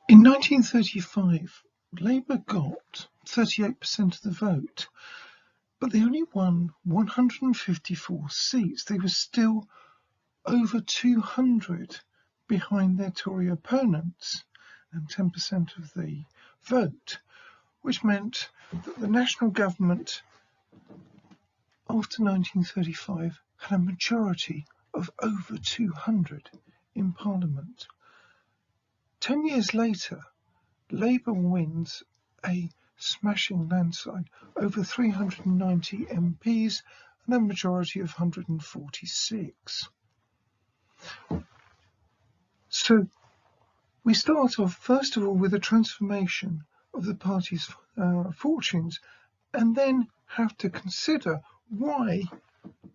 In 1935, Labour got 38% of the vote, but they only won 154 seats. They were still over 200 behind their Tory opponents and 10% of the vote, which meant that the national government after 1935 had a majority of over 200 in Parliament. 10 years later, Labour wins a smashing landslide, over 390 MPs and a majority of 146. So we start off first of all with a transformation of the party's fortunes, and then have to consider why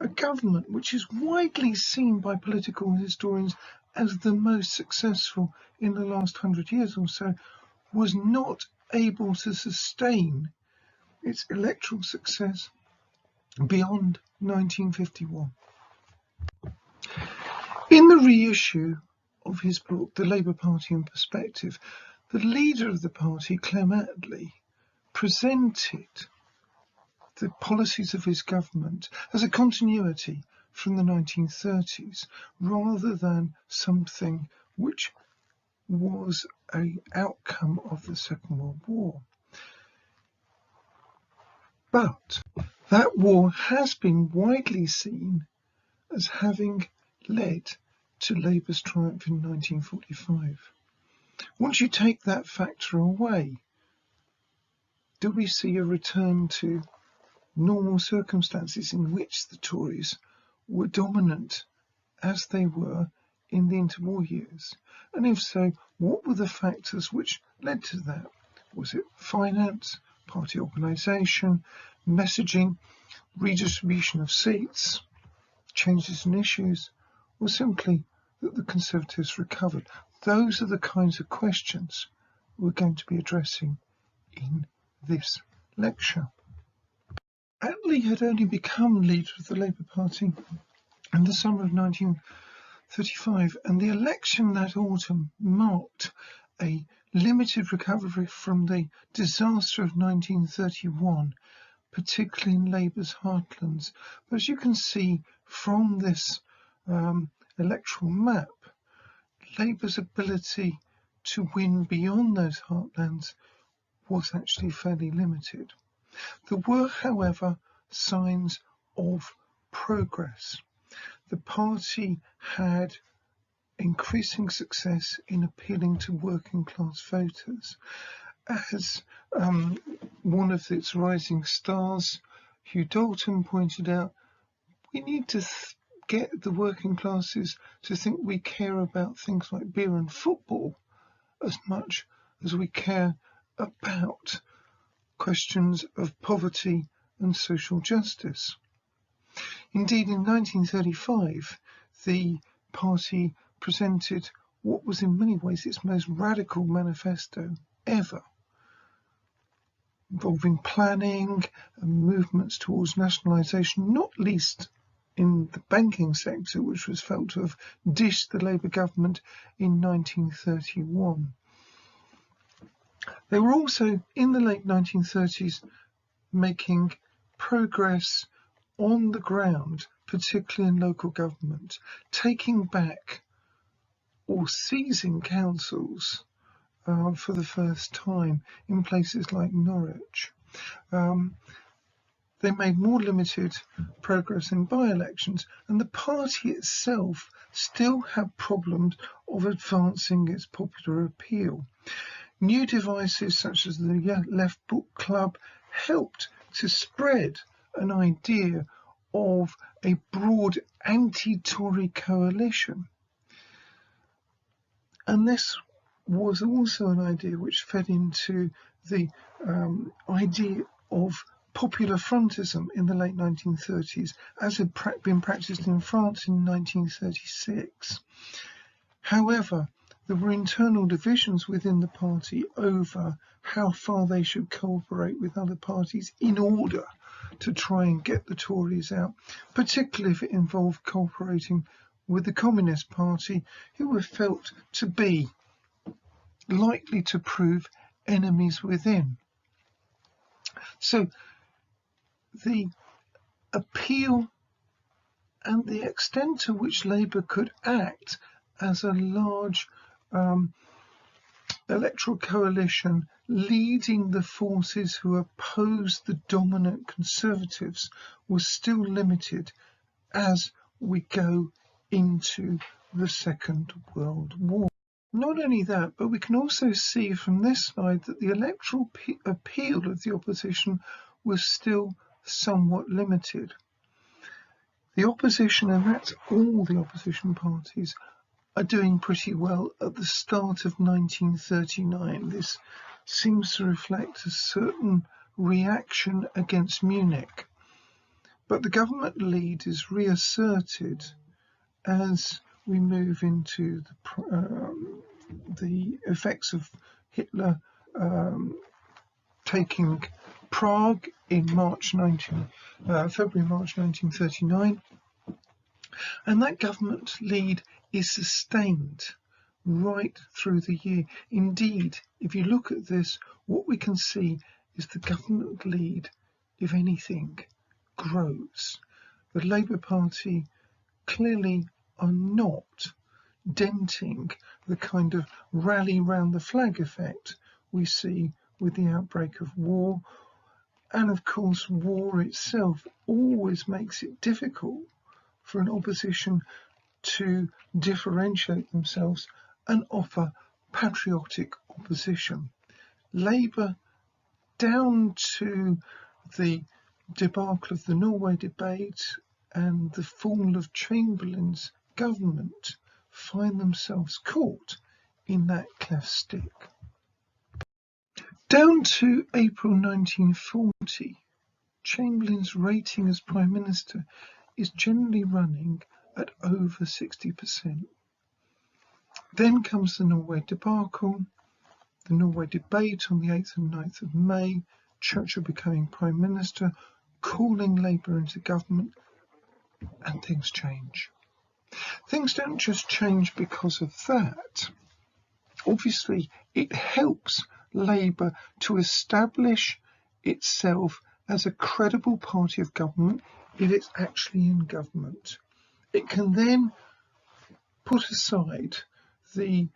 a government which is widely seen by political historians as the most successful in the last 100 years or so was not able to sustain its electoral success beyond 1951. In the reissue of his book, The Labour Party in Perspective, the leader of the party, Attlee, presented the policies of his government as a continuity from the 1930s, rather than something which was an outcome of the Second World War. But that war has been widely seen as having led to Labour's triumph in 1945. Once you take that factor away, do we see a return to normal circumstances in which the Tories were dominant as they were in the interwar years? And if so, what were the factors which led to that? Was it finance, party organisation, messaging, redistribution of seats, changes in issues, or simply that the Conservatives recovered? Those are the kinds of questions we're going to be addressing in this lecture. Attlee had only become leader of the Labour Party in the summer of 1935, and the election that autumn marked a limited recovery from the disaster of 1931, particularly in Labour's heartlands. But as you can see from this electoral map, Labour's ability to win beyond those heartlands was actually fairly limited. There were, however, signs of progress. The party had increasing success in appealing to working class voters. As one of its rising stars, Hugh Dalton, pointed out, we need to get the working classes to think we care about things like beer and football as much as we care about questions of poverty and social justice. Indeed, in 1935, the party presented what was in many ways its most radical manifesto ever, involving planning and movements towards nationalisation, not least in the banking sector, which was felt to have dished the Labour government in 1931. They were also, in the late 1930s, making progress on the ground, particularly in local government, taking back or seizing councils for the first time in places like Norwich. They made more limited progress in by-elections, and the party itself still had problems of advancing its popular appeal. New devices such as the Left Book Club helped to spread an idea of a broad anti-Tory coalition. And this was also an idea which fed into the idea of popular frontism in the late 1930s, as had been practiced in France in 1936. However, there were internal divisions within the party over how far they should cooperate with other parties in order to try and get the Tories out, particularly if it involved cooperating with the Communist Party, who were felt to be likely to prove enemies within. So the appeal and the extent to which Labour could act as a large electoral coalition leading the forces who opposed the dominant Conservatives was still limited as we go into the Second World War. Not only that, but we can also see from this slide that the electoral appeal of the opposition was still somewhat limited. The opposition, and that's all the opposition parties, are doing pretty well at the start of 1939. This seems to reflect a certain reaction against Munich. But the government lead is reasserted as we move into the effects of Hitler taking Prague in February, March 1939, and that government lead is sustained right through the year. Indeed, if you look at this, what we can see is the government lead, if anything, grows. The Labour Party clearly are not denting the kind of rally round the flag effect we see with the outbreak of war. And of course, war itself always makes it difficult for an opposition to differentiate themselves and offer patriotic opposition. Labour, down to the debacle of the Norway debate and the fall of Chamberlain's government, find themselves caught in that cleft stick. Down to April 1940, Chamberlain's rating as Prime Minister is generally running at over 60%. Then comes the Norway debacle, the Norway debate on the 8th and 9th of May, Churchill becoming Prime Minister, calling Labour into government, and things change. Things don't just change because of that. Obviously, it helps Labour to establish itself as a credible party of government if it's actually in government. It can then put aside the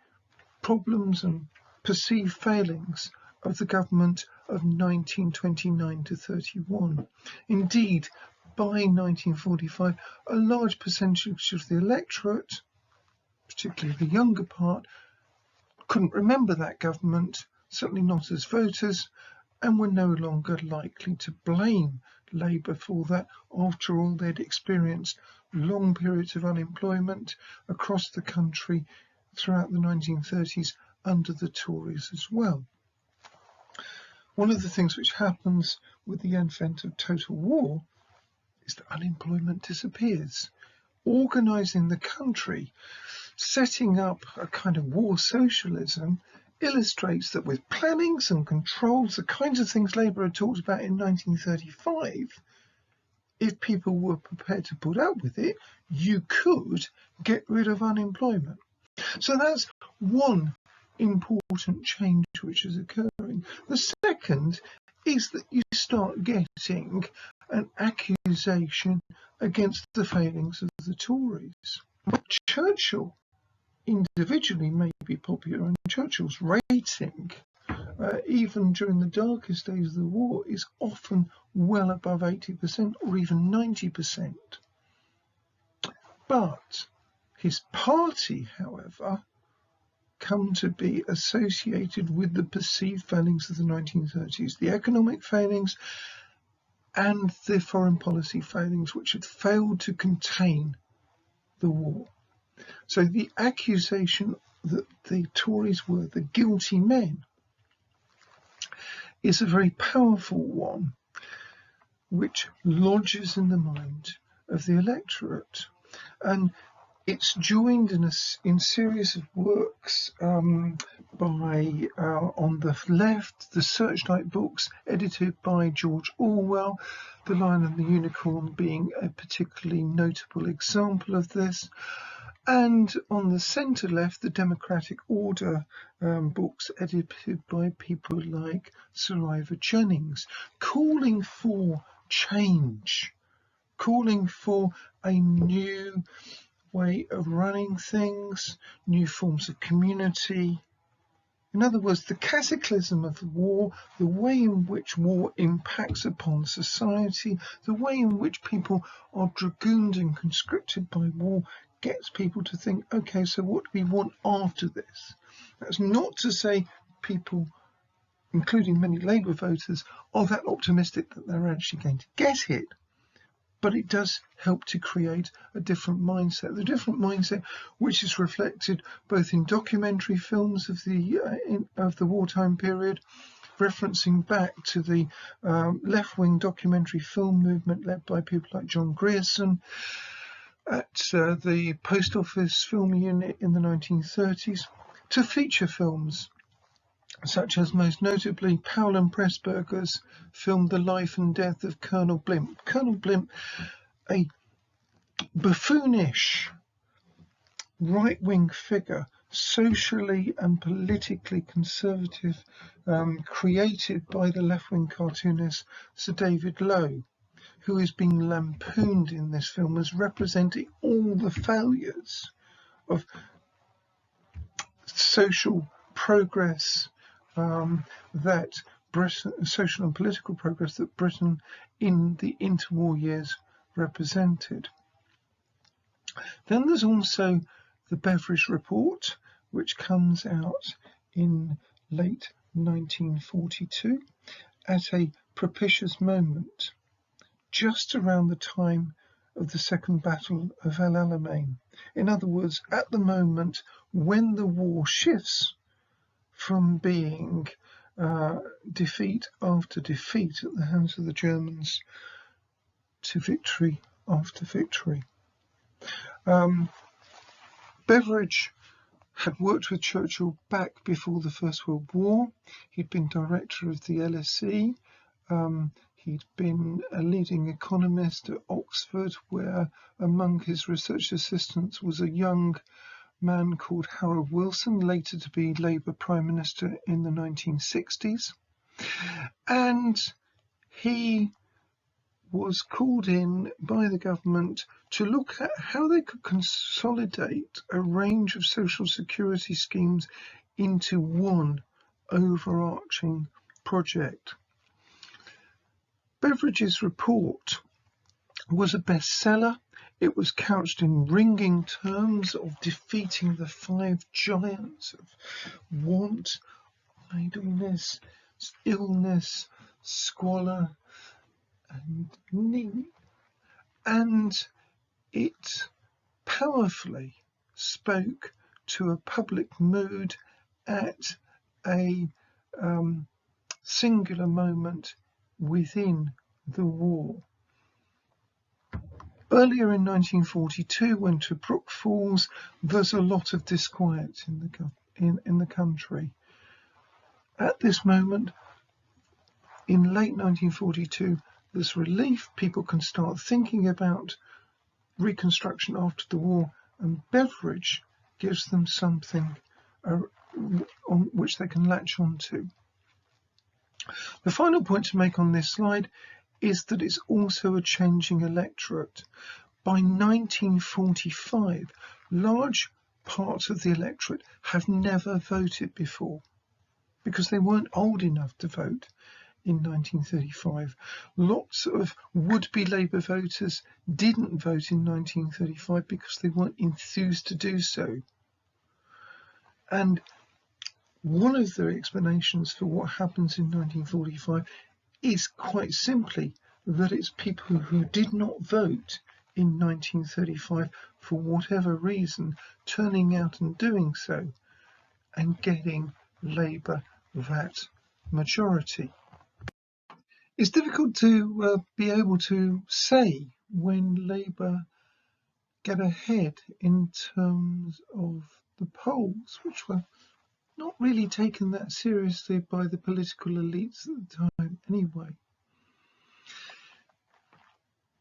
problems and perceived failings of the government of 1929 to 31. Indeed, by 1945, a large percentage of the electorate, particularly the younger part, couldn't remember that government, certainly not as voters, and were no longer likely to blame Labour for that. After all, they'd experienced long periods of unemployment across the country throughout the 1930s under the Tories as well. One of the things which happens with the advent of total war is that unemployment disappears. Organising the country, setting up a kind of war socialism, illustrates that with plannings and controls, the kinds of things Labour had talked about in 1935, if people were prepared to put up with it, you could get rid of unemployment. So that's one important change which is occurring. The second is that you start getting an accusation against the failings of the Tories. Churchill individually may be popular, and Churchill's rating, even during the darkest days of the war, is often well above 80% or even 90%. But his party, however, come to be associated with the perceived failings of the 1930s, the economic failings and the foreign policy failings which had failed to contain the war. So the accusation that the Tories were the guilty men is a very powerful one, which lodges in the mind of the electorate. And it's joined in a series of works by, on the left, the Searchlight books edited by George Orwell, The Lion and the Unicorn being a particularly notable example of this. And on the centre left, the Democratic Order books edited by people like Sir Ivor Jennings, calling for change, calling for a new way of running things, new forms of community. In other words, the cataclysm of the war, the way in which war impacts upon society, the way in which people are dragooned and conscripted by war, gets people to think, okay, so what do we want after this? That's not to say people, including many Labour voters, are that optimistic that they're actually going to get it. But it does help to create a different mindset. The different mindset, which is reflected both in documentary films of the wartime period, referencing back to the left-wing documentary film movement led by people like John Grierson at the Post Office Film Unit in the 1930s, to feature films such as most notably Powell and Pressburger's film The Life and Death of Colonel Blimp. Colonel Blimp, a buffoonish right-wing figure, socially and politically conservative, created by the left-wing cartoonist Sir David Lowe, who is being lampooned in this film as representing all the failures of social progress, that Britain, social and political progress that Britain in the interwar years represented. Then there's also the Beveridge Report, which comes out in late 1942 at a propitious moment, just around the time of the Second Battle of El Alamein. In other words, at the moment when the war shifts from being defeat after defeat at the hands of the Germans to victory after victory. Beveridge had worked with Churchill back before the First World War. He'd been director of the LSE. He'd been a leading economist at Oxford, where among his research assistants was a young man called Harold Wilson, later to be Labour Prime Minister in the 1960s. And he was called in by the government to look at how they could consolidate a range of social security schemes into one overarching project. Beveridge's report was a bestseller. It was couched in ringing terms of defeating the 5 giants of want, idleness, illness, squalor, and need. And it powerfully spoke to a public mood at a singular moment within the war. Earlier in 1942, when Tobruk falls, there's a lot of disquiet in the country. At this moment, in late 1942, there's relief. People can start thinking about reconstruction after the war, and Beveridge gives them something on which they can latch onto. The final point to make on this slide is that it's also a changing electorate. By 1945, large parts of the electorate have never voted before because they weren't old enough to vote in 1935. Lots of would-be Labour voters didn't vote in 1935 because they weren't enthused to do so. And one of the explanations for what happens in 1945 is quite simply that it's people who did not vote in 1935 for whatever reason turning out and doing so and getting Labour that majority. It's difficult to be able to say when Labour get ahead in terms of the polls, which were not really taken that seriously by the political elites at the time anyway.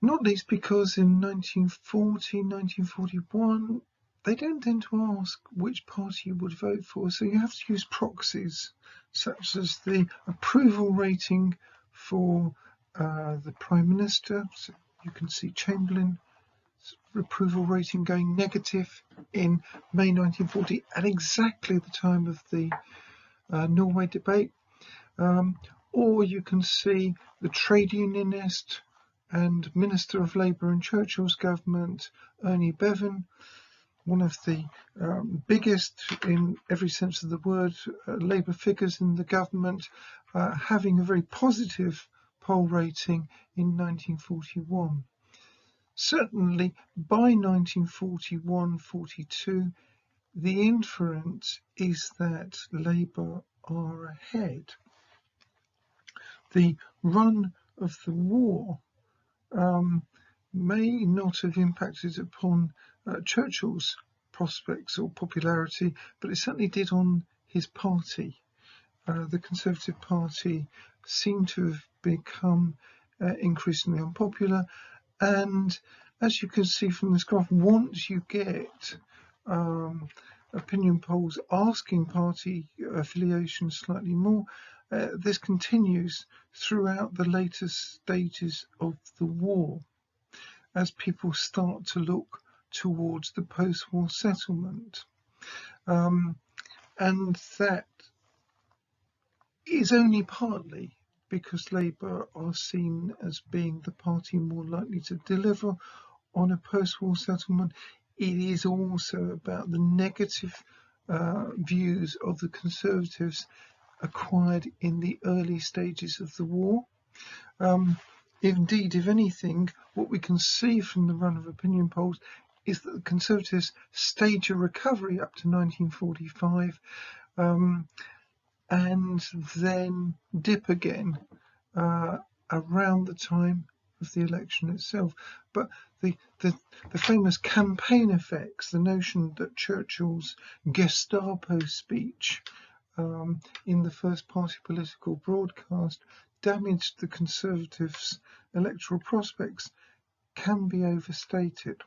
Not least because in 1940, 1941, they don't tend to ask which party you would vote for, so you have to use proxies, such as the approval rating for the Prime Minister. So you can see Chamberlain's approval rating going negative in May 1940 at exactly the time of the Norway debate. Or you can see the trade unionist and Minister of Labour in Churchill's government, Ernie Bevan, one of the biggest, in every sense of the word, Labour figures in the government, having a very positive poll rating in 1941. Certainly by 1941-42, the inference is that Labour are ahead. The run of the war may not have impacted upon Churchill's prospects or popularity, but it certainly did on his party. The Conservative Party seemed to have become increasingly unpopular, and as you can see from this graph, once you get opinion polls asking party affiliation slightly more, this continues throughout the later stages of the war, as people start to look towards the post-war settlement. And that is only partly because Labour are seen as being the party more likely to deliver on a post-war settlement. It is also about the negative views of the Conservatives acquired in the early stages of the war. Indeed, if anything, what we can see from the run of opinion polls is that the Conservatives stage a recovery up to 1945 and then dip again around the time of the election itself. But the famous campaign effects, the notion that Churchill's Gestapo speech in the first party political broadcast damaged the Conservatives' electoral prospects, can be overstated.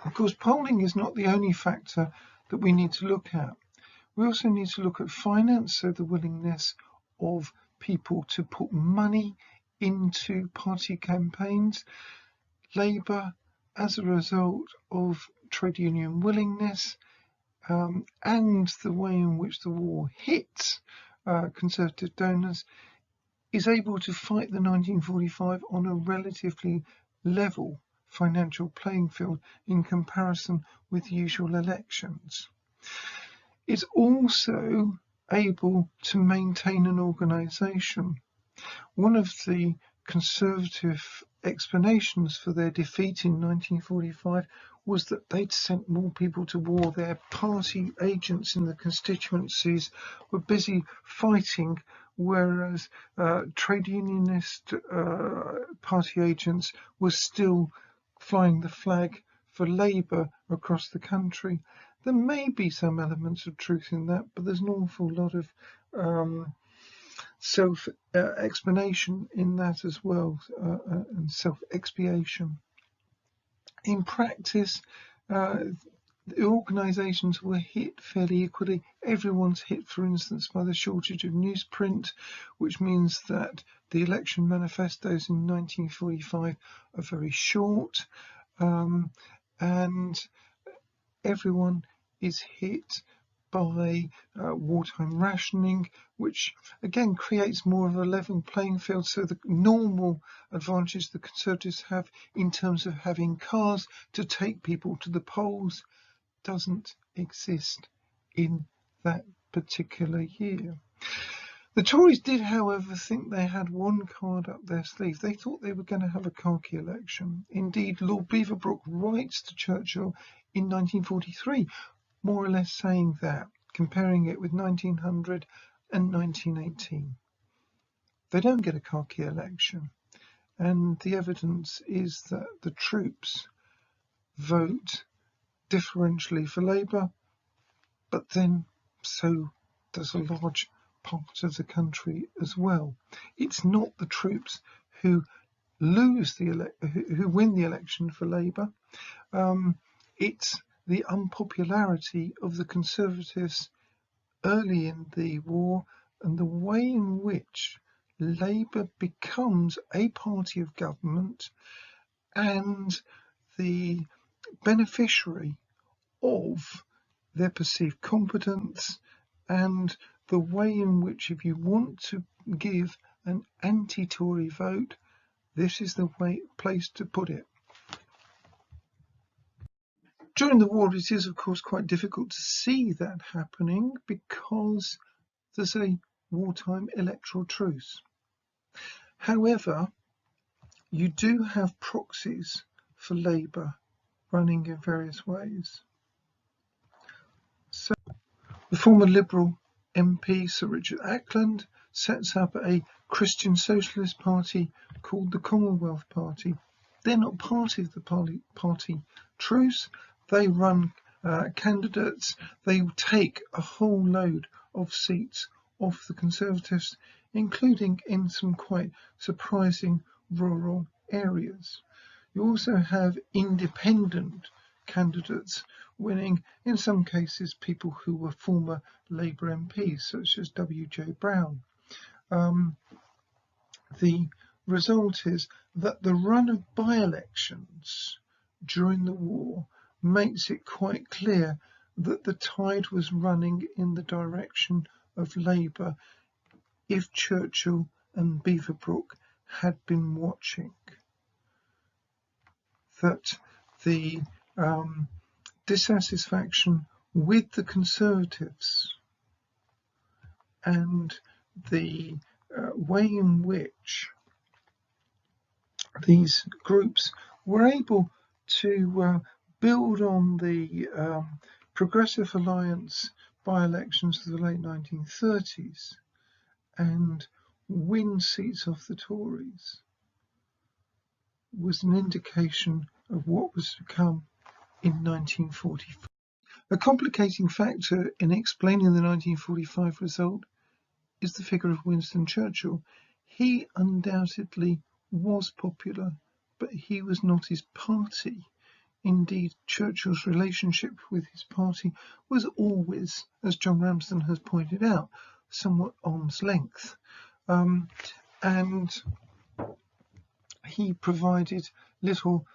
Of course, polling is not the only factor that we need to look at. We also need to look at finance, so the willingness of people to put money into party campaigns. Labour, as a result of trade union willingness and the way in which the war hits Conservative donors, is able to fight the 1945 on a relatively level financial playing field in comparison with usual elections. It's also able to maintain an organisation. One of the Conservative explanations for their defeat in 1945 was that they'd sent more people to war. Their party agents in the constituencies were busy fighting, whereas trade unionist party agents were still flying the flag for Labour across the country. There may be some elements of truth in that, but there's an awful lot of self-explanation in that as well, and self-expiation. In practice, the organisations were hit fairly equally. Everyone's hit, for instance, by the shortage of newsprint, which means that the election manifestos in 1945 are very short, and everyone is hit by wartime rationing, which again creates more of a level playing field. So the normal advantage the Conservatives have in terms of having cars to take people to the polls doesn't exist in that particular year. The Tories did, however, think they had one card up their sleeve. They thought they were going to have a khaki election. Indeed, Lord Beaverbrook writes to Churchill in 1943, more or less saying that, comparing it with 1900 and 1918. They don't get a khaki election, and the evidence is that the troops vote differentially for Labour, but then so does a large part of the country as well. It's not the troops who who win the election for Labour. It's the unpopularity of the Conservatives early in the war and the way in which Labour becomes a party of government and the beneficiary of their perceived competence, and the way in which, if you want to give an anti-Tory vote, this is the place to put it. During the war, it is of course quite difficult to see that happening because there's a wartime electoral truce. However, you do have proxies for Labour running in various ways. So the former Liberal MP Sir Richard Attlee sets up a Christian Socialist party called the Commonwealth Party. They're not part of the party truce. They run candidates. They take a whole load of seats off the Conservatives, including in some quite surprising rural areas. You also have independent candidates winning, in some cases people who were former Labour MPs, such as W.J. Brown. The result is that the run of by-elections during the war makes it quite clear that the tide was running in the direction of Labour if Churchill and Beaverbrook had been watching. That the dissatisfaction with the Conservatives and the way in which these groups were able to build on the Progressive Alliance by-elections of the late 1930s and win seats off the Tories was an indication of what was to come in 1945. A complicating factor in explaining the 1945 result is the figure of Winston Churchill. He undoubtedly was popular, but he was not his party. Indeed, Churchill's relationship with his party was always, as John Ramsden has pointed out, somewhat arm's length. And he provided little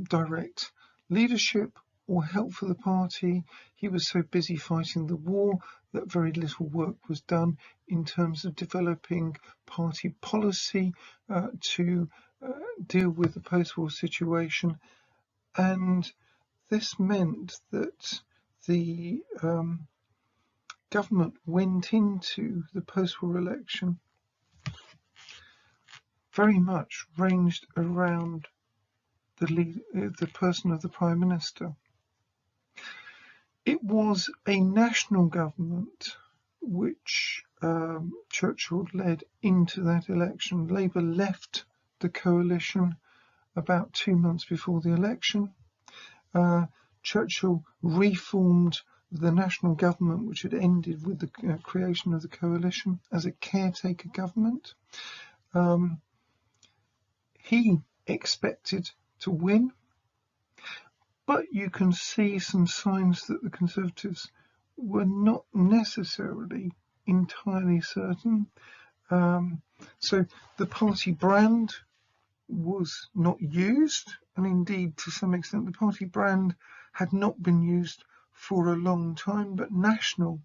direct leadership or help for the party. He was so busy fighting the war that very little work was done in terms of developing party policy to deal with the post-war situation. And this meant that the government went into the post-war election very much ranged around the person of the Prime Minister. It was a national government which Churchill led into that election. Labour left the coalition about 2 months before the election. Churchill reformed the national government, which had ended with the creation of the coalition, as a caretaker government. He expected to win, but you can see some signs that the Conservatives were not necessarily entirely certain. So the party brand was not used, and indeed to some extent the party brand had not been used for a long time, but national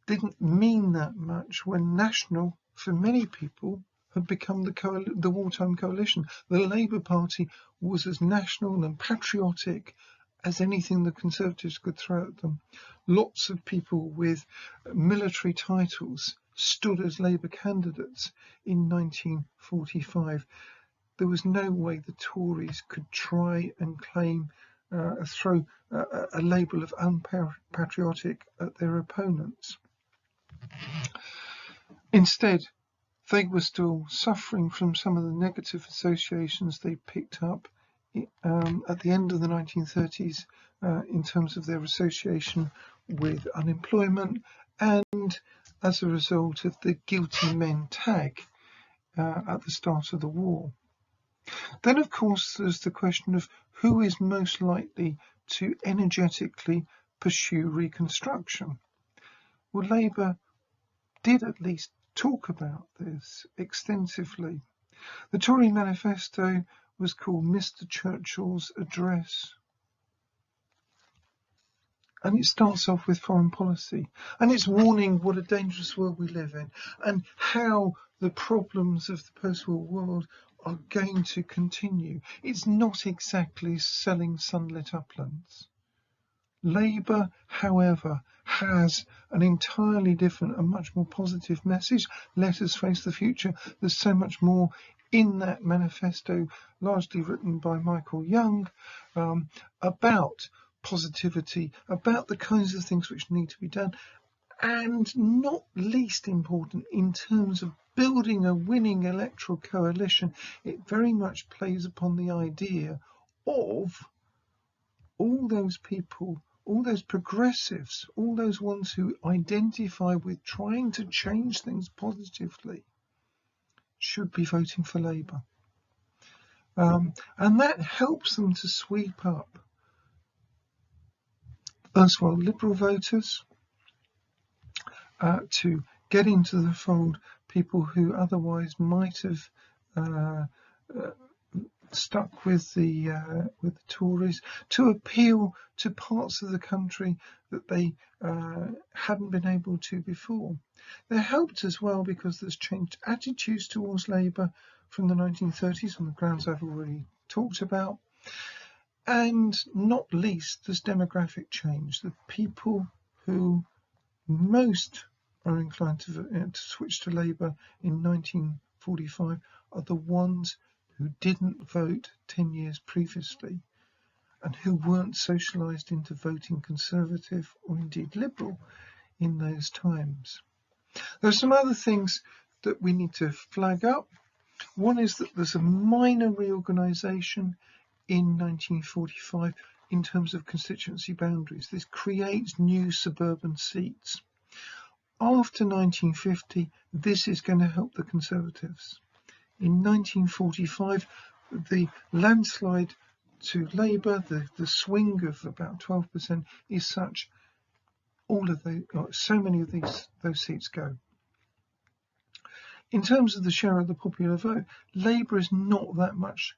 didn't mean that much when national for many people had become the wartime coalition. The Labour Party was as national and patriotic as anything the Conservatives could throw at them. Lots of people with military titles stood as Labour candidates in 1945. There was no way the Tories could try and claim throw a label of unpatriotic at their opponents. Instead, they were still suffering from some of the negative associations they picked up at the end of the 1930s in terms of their association with unemployment and as a result of the guilty men tag at the start of the war. Then, of course, there's the question of who is most likely to energetically pursue reconstruction. Well, Labour did at least talk about this extensively. The Tory manifesto was called Mr. Churchill's Address. And it starts off with foreign policy, and it's warning what a dangerous world we live in and how the problems of the post-war world are going to continue. It's not exactly selling sunlit uplands. Labour, however, has an entirely different and much more positive message. Let us face the future. There's so much more in that manifesto, largely written by Michael Young, about positivity, about the kinds of things which need to be done, and not least important in terms of building a winning electoral coalition. It very much plays upon the idea of all those people, all those progressives, all those ones who identify with trying to change things positively should be voting for Labour. And that helps them to sweep up erstwhile Liberal voters, to get into the fold people who otherwise might have stuck with the Tories, to appeal to parts of the country that they hadn't been able to before. They're helped as well because there's changed attitudes towards Labour from the 1930s on the grounds I've already talked about. And not least, there's demographic change. The people who most are inclined to switch to Labour in 1945 are the ones who didn't vote 10 years previously and who weren't socialised into voting Conservative or indeed Liberal in those times. There are some other things that we need to flag up. One is that there's a minor reorganisation in 1945 in terms of constituency boundaries. This creates new suburban seats. After 1950, this is going to help the Conservatives. In 1945, the landslide to Labour, the swing of about 12%, is such so many of those seats go. In terms of the share of the popular vote, Labour is not that much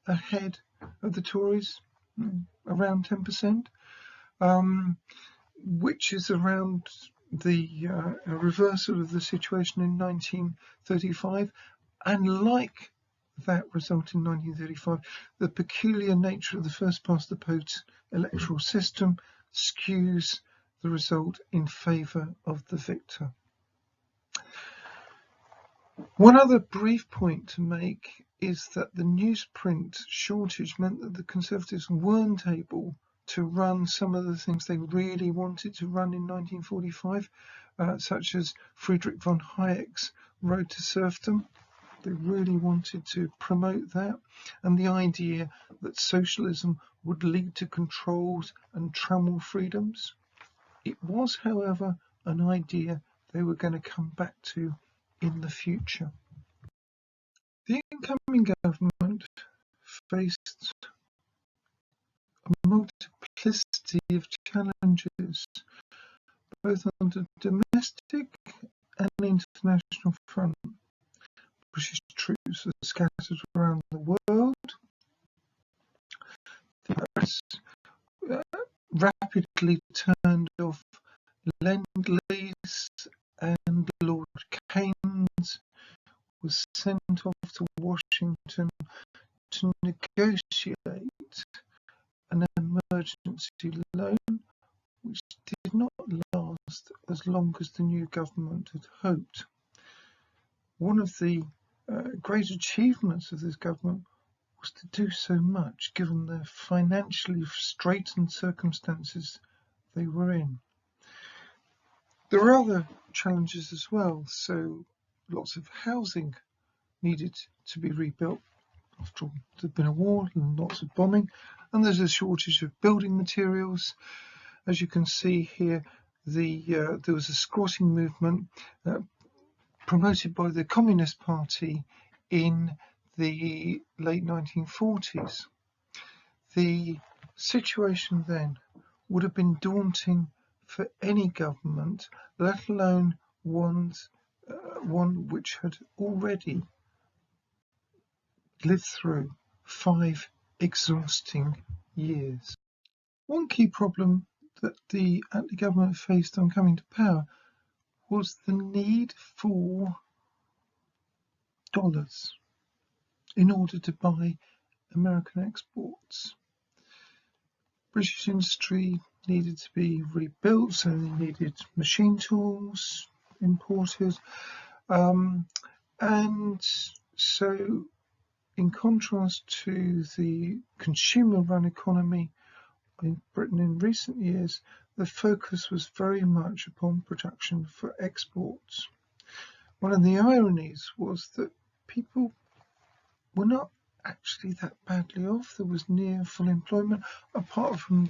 ahead of the Tories, around 10%, which is around the reversal of the situation in 1935. And like that result in 1935, the peculiar nature of the first past the post electoral system skews the result in favour of the victor. One other brief point to make is that the newsprint shortage meant that the Conservatives weren't able to run some of the things they really wanted to run in 1945, such as Friedrich von Hayek's Road to Serfdom. They really wanted to promote that, and the idea that socialism would lead to controls and trammel freedoms. It was, however, an idea they were going to come back to in the future. The incoming government faced a multiplicity of challenges, both on the domestic and international front. British troops are scattered around the world. The US rapidly turned off Lend-Lease, and Lord Keynes was sent off to Washington to negotiate an emergency loan, which did not last as long as the new government had hoped. One of the great achievements of this government was to do so much given the financially straitened circumstances they were in. There are other challenges as well, so lots of housing needed to be rebuilt. After all, there'd been a war and lots of bombing, and there's a shortage of building materials. As you can see here, there was a squatting movement promoted by the Communist Party in the late 1940s. The situation then would have been daunting for any government, let alone one which had already lived through 5 exhausting years. One key problem that the Attlee government faced on coming to power was the need for dollars in order to buy American exports. British industry needed to be rebuilt, so they needed machine tools imported, and so in contrast to the consumer-run economy in Britain in recent years, the focus was very much upon production for exports. One of the ironies was that people were not actually that badly off. There was near full employment, apart from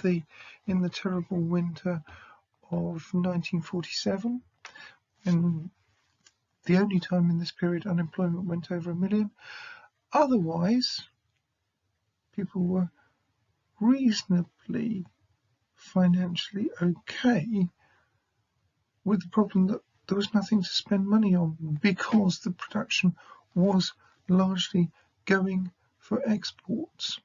in the terrible winter of 1947, and the only time in this period unemployment went over 1 million. Otherwise, people were reasonably financially okay, with the problem that there was nothing to spend money on because the production was largely going for exports.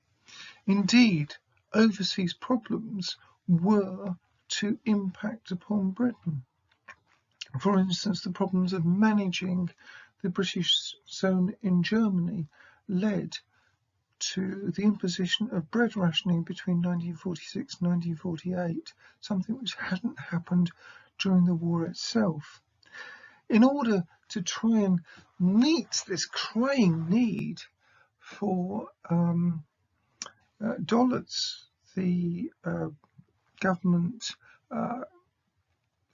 Indeed, overseas problems were to impact upon Britain. For instance, the problems of managing the British zone in Germany led to the imposition of bread rationing between 1946 and 1948, something which hadn't happened during the war itself. In order to try and meet this crying need for dollars, the government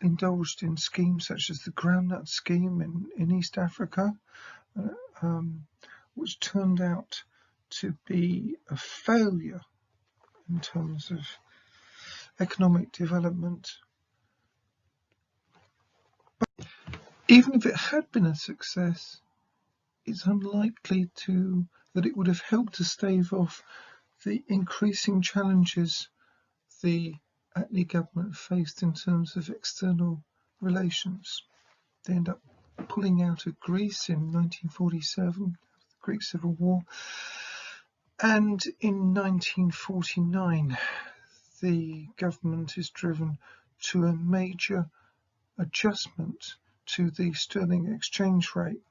indulged in schemes such as the groundnut scheme in East Africa, which turned out to be a failure in terms of economic development. But even if it had been a success, it's unlikely that it would have helped to stave off the increasing challenges the Attlee government faced in terms of external relations. They end up pulling out of Greece in 1947, the Greek Civil War, and in 1949 the government is driven to a major adjustment to the sterling exchange rate,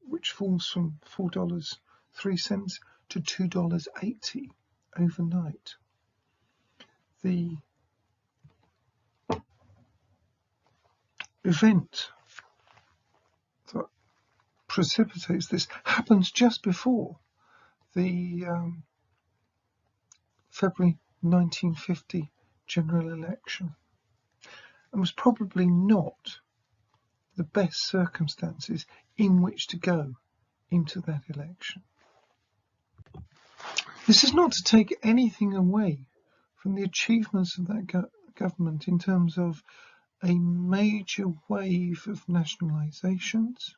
which falls from $4.03 to $2.80 overnight. The event that precipitates this happens just before the February 1950 general election, and was probably not the best circumstances in which to go into that election. This is not to take anything away from the achievements of that government in terms of a major wave of nationalisations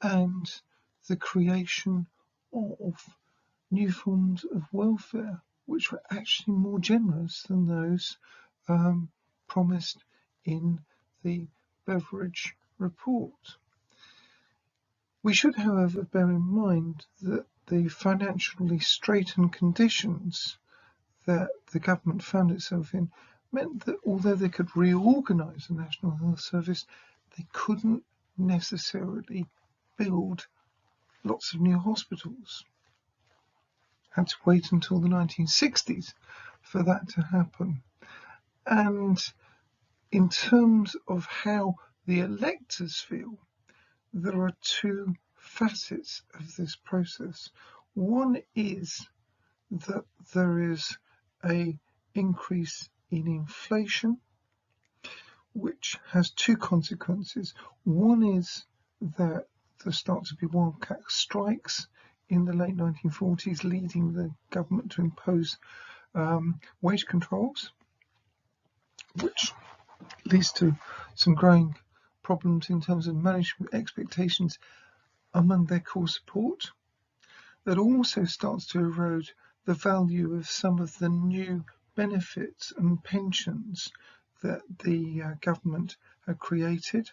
and the creation of new forms of welfare, which were actually more generous than those promised in the Beveridge report. We should, however, bear in mind that the financially straitened conditions that the government found itself in meant that although they could reorganise the National Health Service, they couldn't necessarily build lots of new hospitals. Had to wait until the 1960s for that to happen. And in terms of how the electors feel, there are two facets of this process. One is that there is an increase in inflation, which has two consequences. One is that there start to be wildcat strikes in the late 1940s, leading the government to impose wage controls, which leads to some growing problems in terms of management expectations among their core support. That also starts to erode the value of some of the new benefits and pensions that the government had created.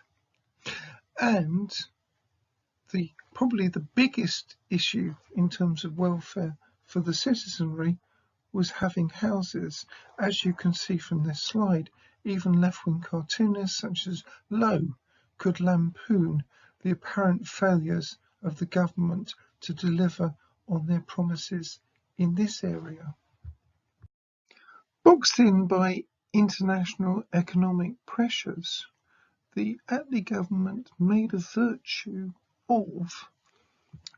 And probably the biggest issue in terms of welfare for the citizenry was having houses. As you can see from this slide, even left-wing cartoonists such as Lowe could lampoon the apparent failures of the government to deliver on their promises in this area. Boxed in by international economic pressures, the Attlee government made a virtue of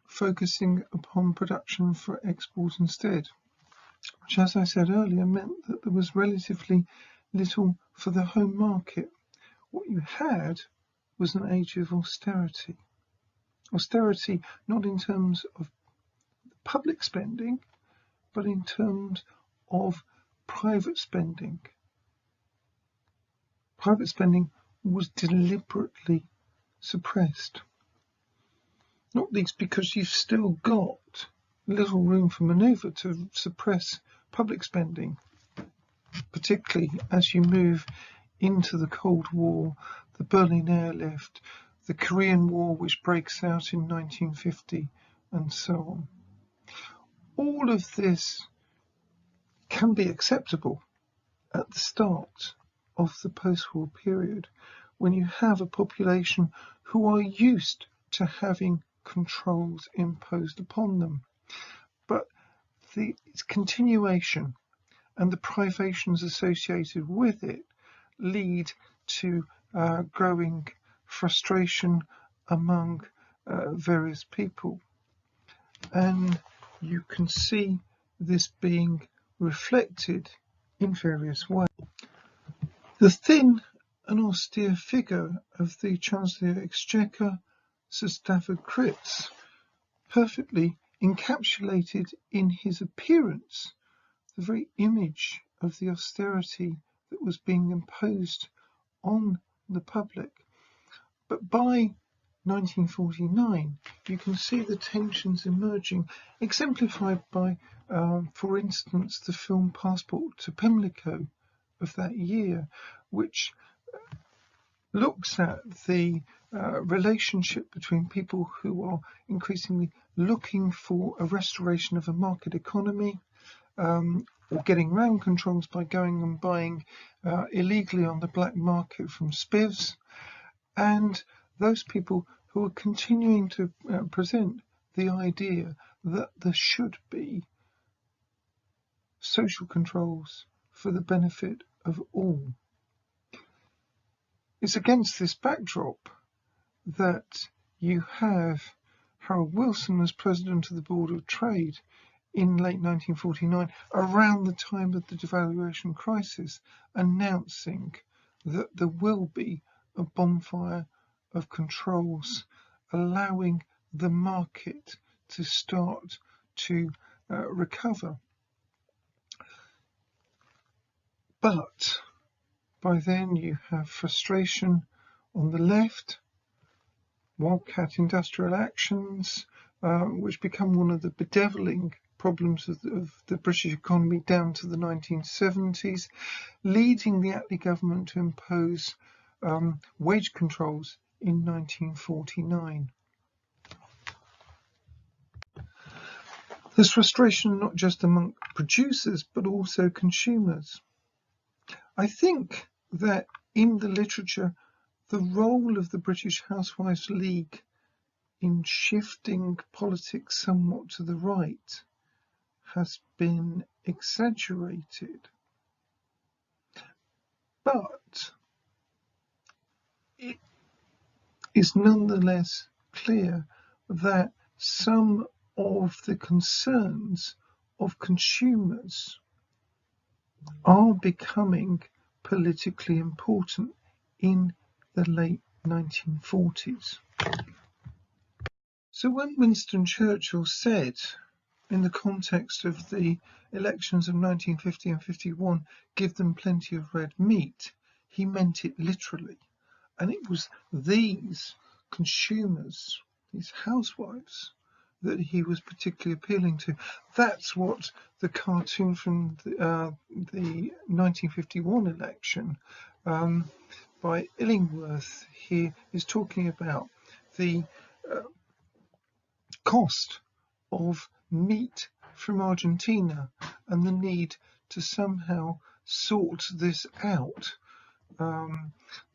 focusing upon production for export instead, which, as I said earlier, meant that there was relatively little for the home market. What you had was an age of austerity. Austerity not in terms of public spending, but in terms of private spending. Private spending was deliberately suppressed, not least because you've still got little room for manoeuvre to suppress public spending, particularly as you move into the Cold War, the Berlin airlift, the Korean War, which breaks out in 1950, and so on. All of this can be acceptable at the start of the post-war period, when you have a population who are used to having controls imposed upon them. But its continuation and the privations associated with it lead to growing frustration among various people. And you can see this being reflected in various ways. The thin and austere figure of the Chancellor of the Exchequer, Sir Stafford Cripps, perfectly encapsulated in his appearance the very image of the austerity that was being imposed on the public. But by 1949, you can see the tensions emerging, exemplified by, for instance, the film Passport to Pimlico of that year, which looks at the relationship between people who are increasingly looking for a restoration of a market economy, or getting around controls by going and buying illegally on the black market from spivs, and those people who are continuing to present the idea that there should be social controls for the benefit of all. It's against this backdrop that you have Harold Wilson as president of the Board of Trade in late 1949, around the time of the devaluation crisis, announcing that there will be a bonfire of controls, allowing the market to start to recover. But by then you have frustration on the left, wildcat industrial actions, which become one of the bedeviling problems of the British economy down to the 1970s, leading the Attlee government to impose wage controls in 1949. There's frustration not just among producers but also consumers. I think that in the literature, the role of the British Housewives' League in shifting politics somewhat to the right has been exaggerated. But it is nonetheless clear that some of the concerns of consumers are becoming politically important in the late 1940s. So when Winston Churchill said, in the context of the elections of 1950 and 51, give them plenty of red meat, he meant it literally. And it was these consumers, these housewives, that he was particularly appealing to. That's what the cartoon from the 1951 election by Illingworth here is talking about. The cost of meat from Argentina and the need to somehow sort this out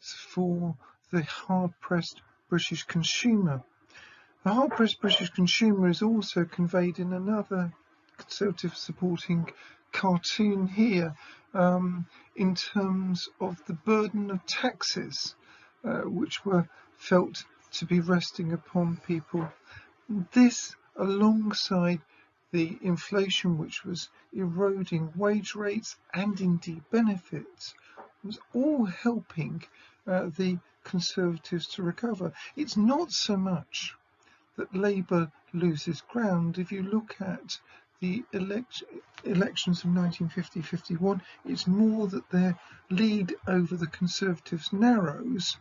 for the hard-pressed British consumer. The hard-pressed British consumer is also conveyed in another Conservative supporting cartoon here in terms of the burden of taxes which were felt to be resting upon people. This, alongside the inflation which was eroding wage rates and indeed benefits, was all helping the Conservatives to recover. It's not so much that Labour loses ground. If you look at the elections of 1950-51, it's more that their lead over the Conservatives narrows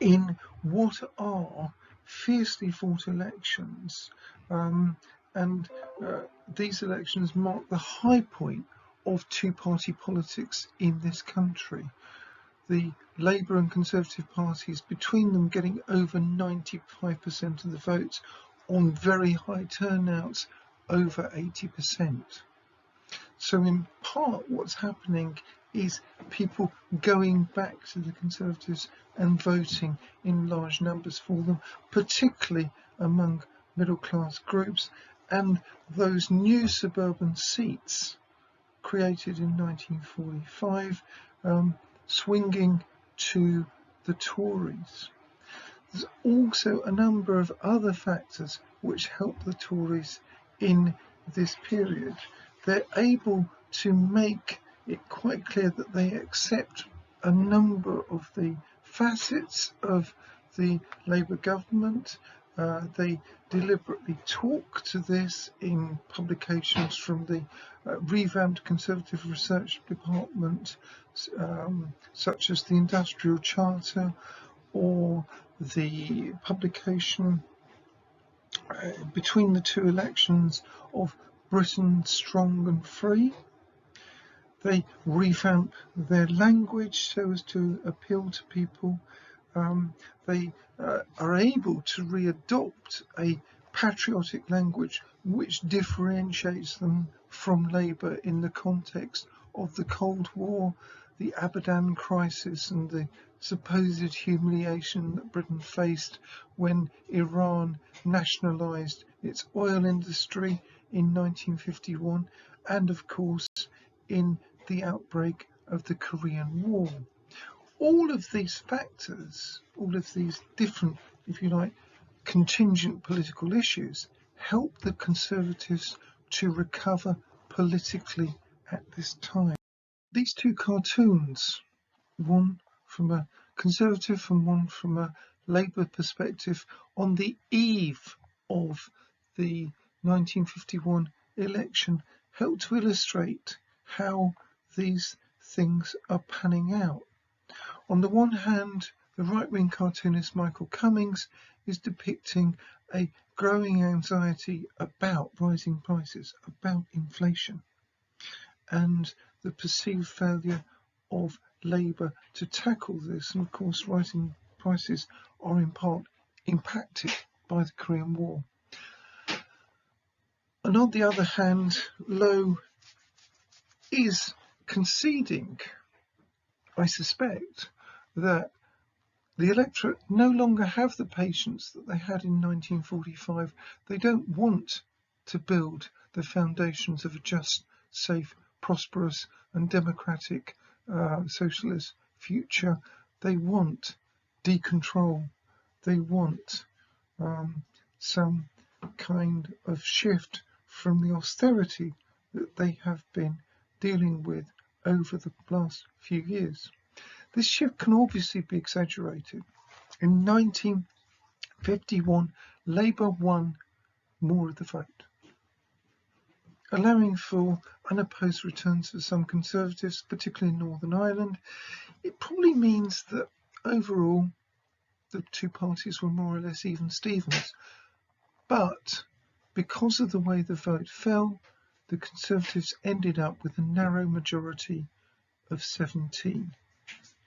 in what are fiercely fought elections, and these elections mark the high point of two-party politics in this country. The Labour and Conservative parties, between them getting over 95% of the votes on very high turnouts, over 80%. So in part what's happening is people going back to the Conservatives and voting in large numbers for them, particularly among middle class groups, and those new suburban seats created in 1945 swinging to the Tories. There's also a number of other factors which help the Tories in this period. They're able to make it quite clear that they accept a number of the facets of the Labour government. They deliberately talk to this in publications from the revamped Conservative Research Department, such as the Industrial Charter, or the publication between the two elections of Britain Strong and Free. They revamp their language so as to appeal to people. They are able to readopt a patriotic language which differentiates them from Labour in the context of the Cold War, the Abadan crisis, and the supposed humiliation that Britain faced when Iran nationalised its oil industry in 1951, and of course in the outbreak of the Korean War. All of these factors, all of these different, if you like, contingent political issues, help the Conservatives to recover politically at this time. These two cartoons, one from a Conservative and one from a Labour perspective, on the eve of the 1951 election, help to illustrate how these things are panning out. On the one hand, the right-wing cartoonist Michael Cummings is depicting a growing anxiety about rising prices, about inflation, and the perceived failure of Labour to tackle this. And of course, rising prices are in part impacted by the Korean War. And on the other hand, Lowe is conceding, I suspect, that the electorate no longer have the patience that they had in 1945. They don't want to build the foundations of a just, safe, prosperous and democratic socialist future. They want decontrol. They want some kind of shift from the austerity that they have been dealing with over the last few years. This shift can obviously be exaggerated. In 1951, Labour won more of the vote, allowing for unopposed returns for some Conservatives, particularly in Northern Ireland. It probably means that overall the two parties were more or less even Stevens. But because of the way the vote fell, the Conservatives ended up with a narrow majority of 17.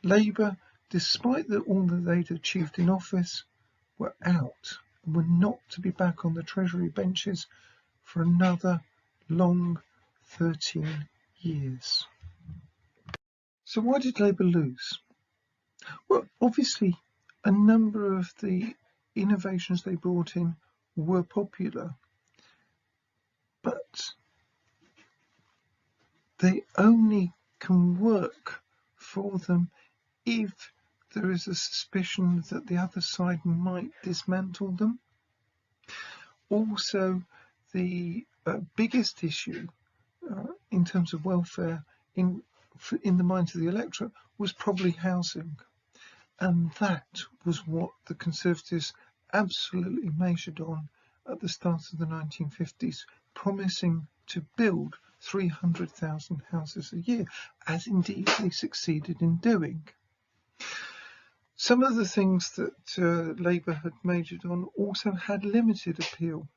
Labour, despite all that they'd achieved in office, were out and were not to be back on the Treasury benches for another long 13 years. So why did Labour lose? Well, obviously, a number of the innovations they brought in were popular, but they only can work for them if there is a suspicion that the other side might dismantle them. Also, the biggest issue in terms of welfare in the minds of the electorate was probably housing. And that was what the Conservatives absolutely measured on at the start of the 1950s, promising to build 300,000 houses a year, as indeed they succeeded in doing. Some of the things that Labour had majored on also had limited appeal.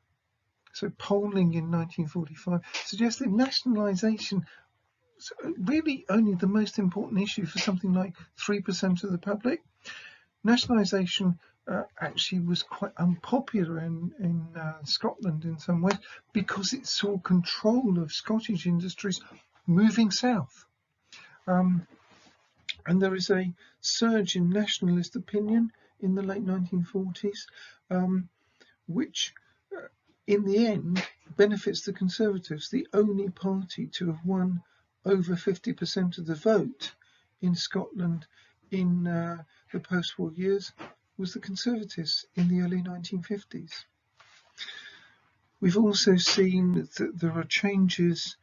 So polling in 1945 suggested nationalisation was really only the most important issue for something like 3% of the public. Nationalisation actually was quite unpopular in Scotland in some ways because it saw control of Scottish industries moving south. And there is a surge in nationalist opinion in the late 1940s, which in the end benefits the Conservatives. The only party to have won over 50% of the vote in Scotland in the post-war years was the Conservatives in the early 1950s. We've also seen that there are changes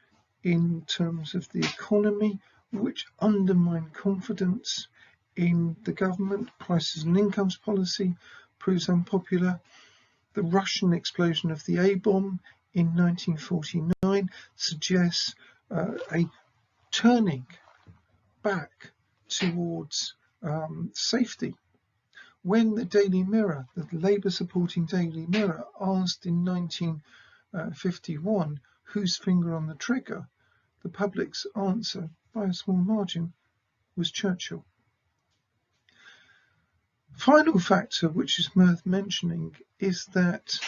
in terms of the economy which undermine confidence in the government. Prices and incomes policy proves unpopular. The Russian explosion of the A-bomb in 1949 suggests a turning back towards safety. When the Daily Mirror, the Labour-supporting Daily Mirror, asked in 1951 whose finger on the trigger, the public's answer, by a small margin, was Churchill. Final factor which is worth mentioning is that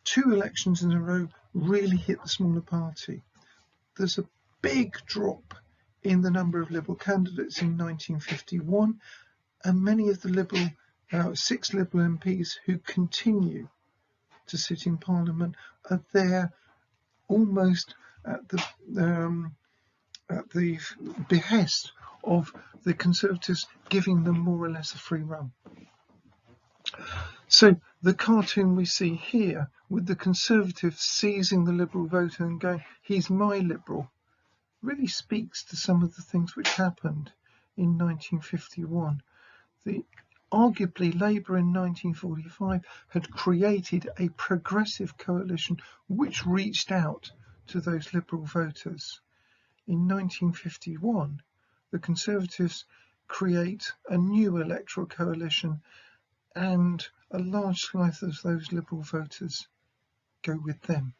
2 elections in a row really hit the smaller party. There's a big drop in the number of Liberal candidates in 1951, and many of the 6 Liberal MPs who continue to sit in Parliament are there almost at the behest of the Conservatives, giving them more or less a free run. So the cartoon we see here with the Conservatives seizing the Liberal voter and going, he's my Liberal, really speaks to some of the things which happened in 1951. Arguably, Labour in 1945 had created a progressive coalition which reached out to those Liberal voters. In 1951, the Conservatives create a new electoral coalition, and a large slice of those Liberal voters go with them.